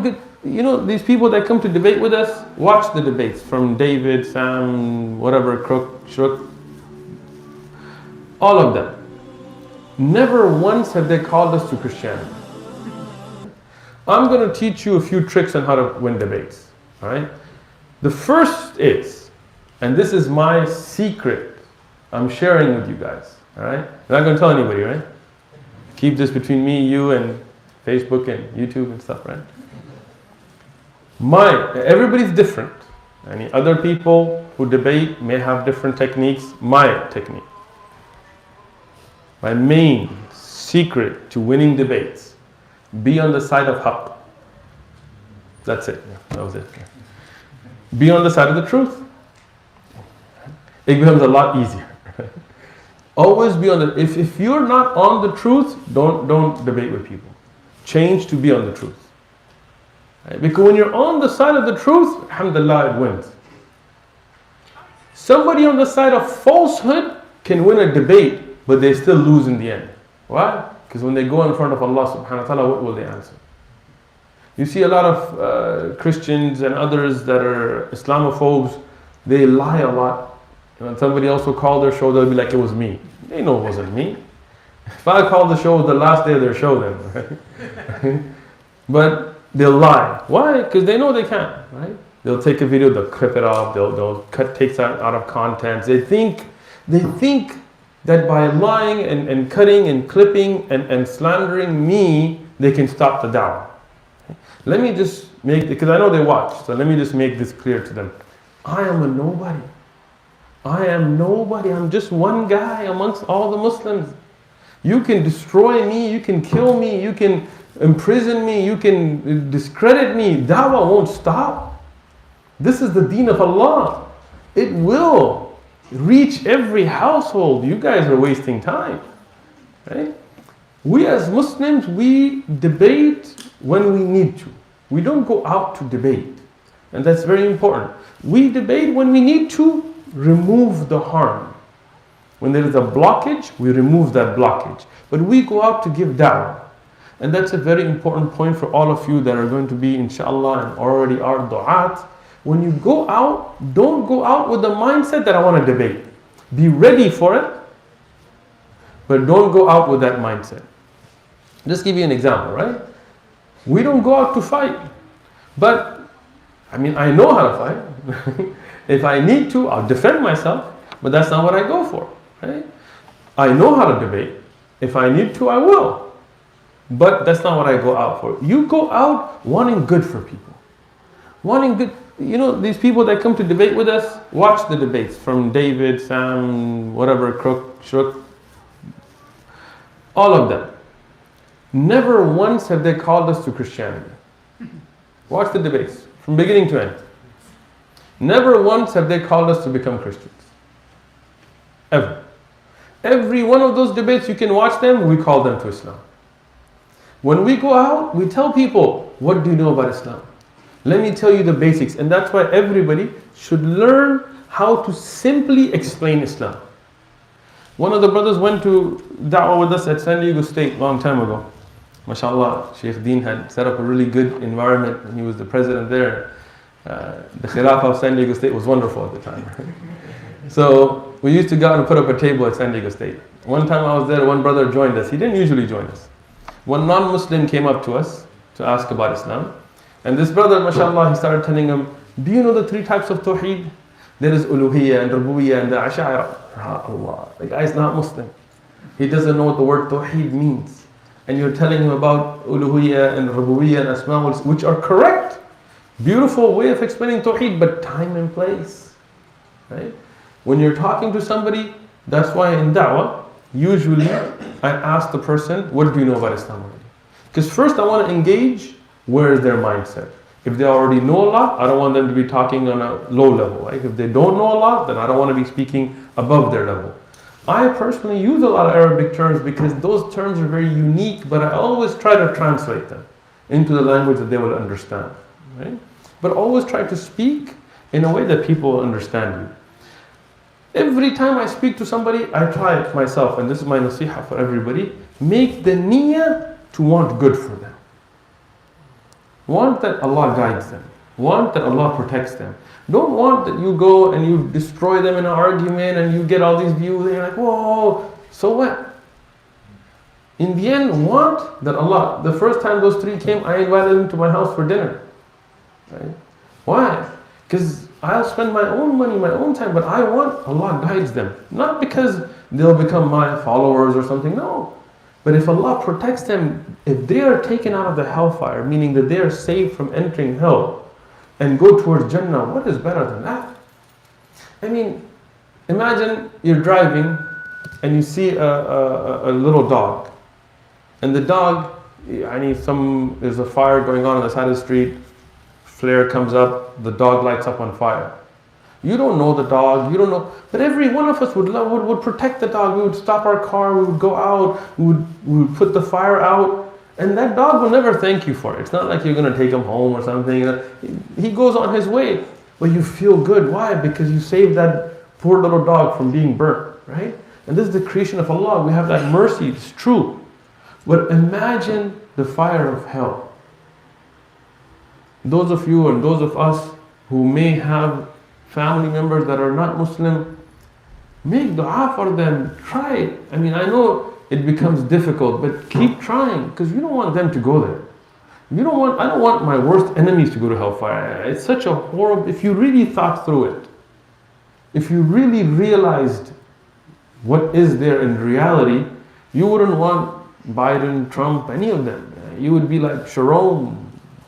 good, these people that come to debate with us, watch the debates from David, Sam, whatever, Crook, Shrook, all of them. Never once have they called us to Christianity. I'm going to teach you a few tricks on how to win debates. All right. The first is, and this is my secret, I'm sharing with you guys. All right. I'm not going to tell anybody, right? Keep this between me, you, and Facebook and YouTube and stuff, right? Everybody's different. Any other people who debate may have different techniques. My technique, my main secret to winning debates, be on the side of haqq. That's it. That was it. Be on the side of the truth. It becomes a lot easier. Always be on the. If you're not on the truth, don't debate with people. Change to be on the truth. Right? Because when you're on the side of the truth, alhamdulillah, it wins. Somebody on the side of falsehood can win a debate, but they still lose in the end. Why? Because when they go in front of Allah subhanahu wa ta'ala, what will they answer? You see a lot of Christians and others that are Islamophobes, they lie a lot. And when somebody else will call their show, they'll be like, it was me. They know it wasn't me. If I call the show the last day of their show then, right? But they'll lie. Why? Because they know they can't, right? They'll take a video, they'll clip it off, they'll cut takes out of content. They think that by lying and cutting and clipping and slandering me, they can stop the dawah. Let me just because I know they watch, so let me just make this clear to them. I am a nobody. I am nobody. I'm just one guy amongst all the Muslims. You can destroy me, you can kill me, you can imprison me, you can discredit me. Dawah won't stop. This is the deen of Allah. It will reach every household. You guys are wasting time, right? We as Muslims, we debate when we need to. We don't go out to debate. And that's very important. We debate when we need to remove the harm. When there is a blockage, we remove that blockage. But we go out to give da'wah. And that's a very important point for all of you that are going to be, inshallah, and already are du'at. When you go out, don't go out with the mindset that I want to debate. Be ready for it, but don't go out with that mindset. Just give you an example, right? We don't go out to fight. But, I know how to fight. If I need to, I'll defend myself. But that's not what I go for, right? I know how to debate. If I need to, I will. But that's not what I go out for. You go out wanting good for people. Wanting good. These people that come to debate with us, watch the debates from David, Sam, whatever, Crook, Shrook, all of them. Never once have they called us to Christianity. Watch the debates from beginning to end. Never once have they called us to become Christians. Ever. Every one of those debates, you can watch them, we call them to Islam. When we go out, we tell people, what do you know about Islam? Let me tell you the basics. And that's why everybody should learn how to simply explain Islam. One of the brothers went to da'wah with us at San Diego State a long time ago. MashaAllah, Sheikh Deen had set up a really good environment and he was the president there. The Khilafah of San Diego State was wonderful at the time. So we used to go out and put up a table at San Diego State. One time I was there, one brother joined us. He didn't usually join us. One non-Muslim came up to us to ask about Islam. And this brother, mashallah, he started telling him, do you know the 3 types of Tawheed? There is Uluhiyya and Rububiyyah and the Ash'ara. Allah, the guy is not Muslim. He doesn't know what the word Tawheed means. And you're telling him about Uluhiyya and Rububiyyah and Asma, which are correct. Beautiful way of explaining Tawheed, but time and place. Right? When you're talking to somebody, that's why in da'wah, usually I ask the person, what do you know about Islam already? Because first I want to engage, where is their mindset? If they already know Allah, I don't want them to be talking on a low level. Right? If they don't know Allah, then I don't want to be speaking above their level. I personally use a lot of Arabic terms because those terms are very unique, but I always try to translate them into the language that they will understand. Right? But always try to speak in a way that people will understand you. Every time I speak to somebody, I try it myself, and this is my nasiha for everybody, make the niyyah to want good for them. Want that Allah guides them. Want that Allah protects them. Don't want that you go and you destroy them in an argument and you get all these views and you're like, whoa, so what? In the end, want that Allah, the first time those three came, I invited them to my house for dinner. Right? Why? Because I'll spend my own money, my own time, but I want Allah guides them. Not because they'll become my followers or something, no. But if Allah protects them, if they are taken out of the hellfire, meaning that they are saved from entering hell and go towards Jannah, what is better than that? I mean, imagine you're driving and you see a little dog. And the dog, there's a fire going on the side of the street, flare comes up, the dog lights up on fire. You don't know the dog, you don't know, but every one of us would protect the dog. We would stop our car, we would go out, we would put the fire out, and that dog will never thank you for it. It's not like you're going to take him home or something. He goes on his way, but you feel good. Why? Because you saved that poor little dog from being burnt, right? And this is the creation of Allah. We have that mercy, it's true. But imagine the fire of hell. Those of you and those of us who may have family members that are not Muslim, make dua for them. Try it. I know it becomes difficult, but keep trying, because you don't want them to go there. I don't want my worst enemies to go to hellfire. It's such a horrible, if you really thought through it, if you really realized what is there in reality, you wouldn't want Biden, Trump, any of them. You would be like Sharon,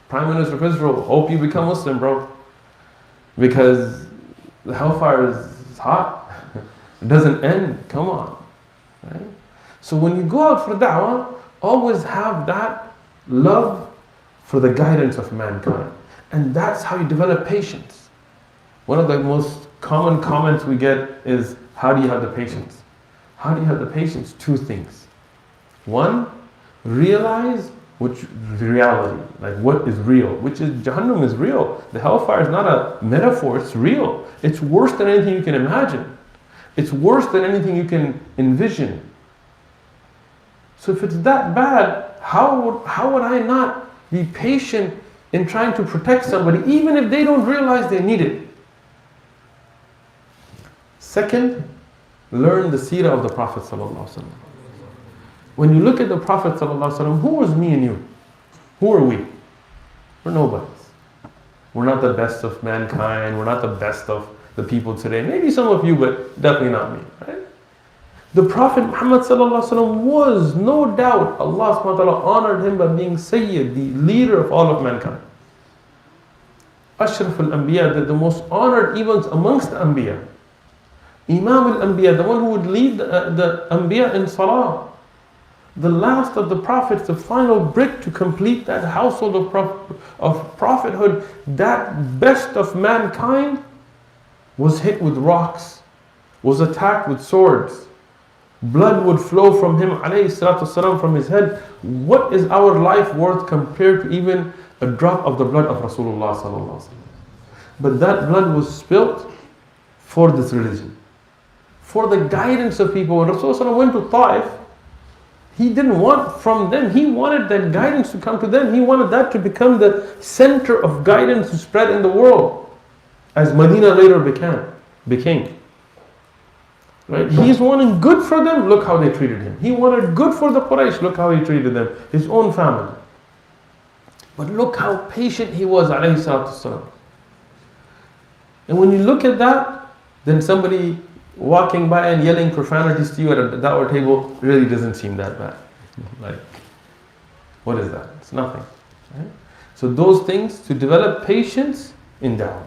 Prime Minister of Israel, hope you become Muslim, bro. Because the hellfire is hot. It doesn't end. Come on. Right? So when you go out for da'wah, always have that love for the guidance of mankind. And that's how you develop patience. One of the most common comments we get is, how do you have the patience? How do you have the patience? Two things. One, realize the reality, like what is real, which is Jahannam is real. The hellfire is not a metaphor, it's real. It's worse than anything you can imagine. It's worse than anything you can envision. So if it's that bad, how would I not be patient in trying to protect somebody, even if they don't realize they need it? Second, learn the seerah of the Prophet ﷺ. When you look at the Prophet ﷺ, who was me and you? Who are we? We're nobodies. We're not the best of mankind. We're not the best of the people today. Maybe some of you, but definitely not me. Right? The Prophet Muhammad ﷺ was, no doubt, Allah subhanahu wa ta'ala honored him by being Sayyid, the leader of all of mankind. Ashraf al-Anbiya, the most honored even amongst the Anbiya. Imam al-Anbiya, the one who would lead the Anbiya in Salah. The last of the prophets, the final brick to complete that household of prophethood, that best of mankind, was hit with rocks, was attacked with swords. Blood would flow from him, alayhi salatu wasalam, from his head. What is our life worth compared to even a drop of the blood of Rasulullah sallallahu alaihi wasallam? But that blood was spilt for this religion, for the guidance of people. When Rasulullah went to Taif, he didn't want from them, he wanted that guidance to come to them. He wanted that to become the center of guidance to spread in the world, as Medina later became. Right? He's wanting good for them, look how they treated him. He wanted good for the Quraysh, look how he treated them, his own family. But look how patient he was, alayhi salatu wasalam. And when you look at that, then somebody walking by and yelling profanities to you at a da'wah table really doesn't seem that bad. Like, what is that? It's nothing. Right? So those things, to develop patience in da'wah.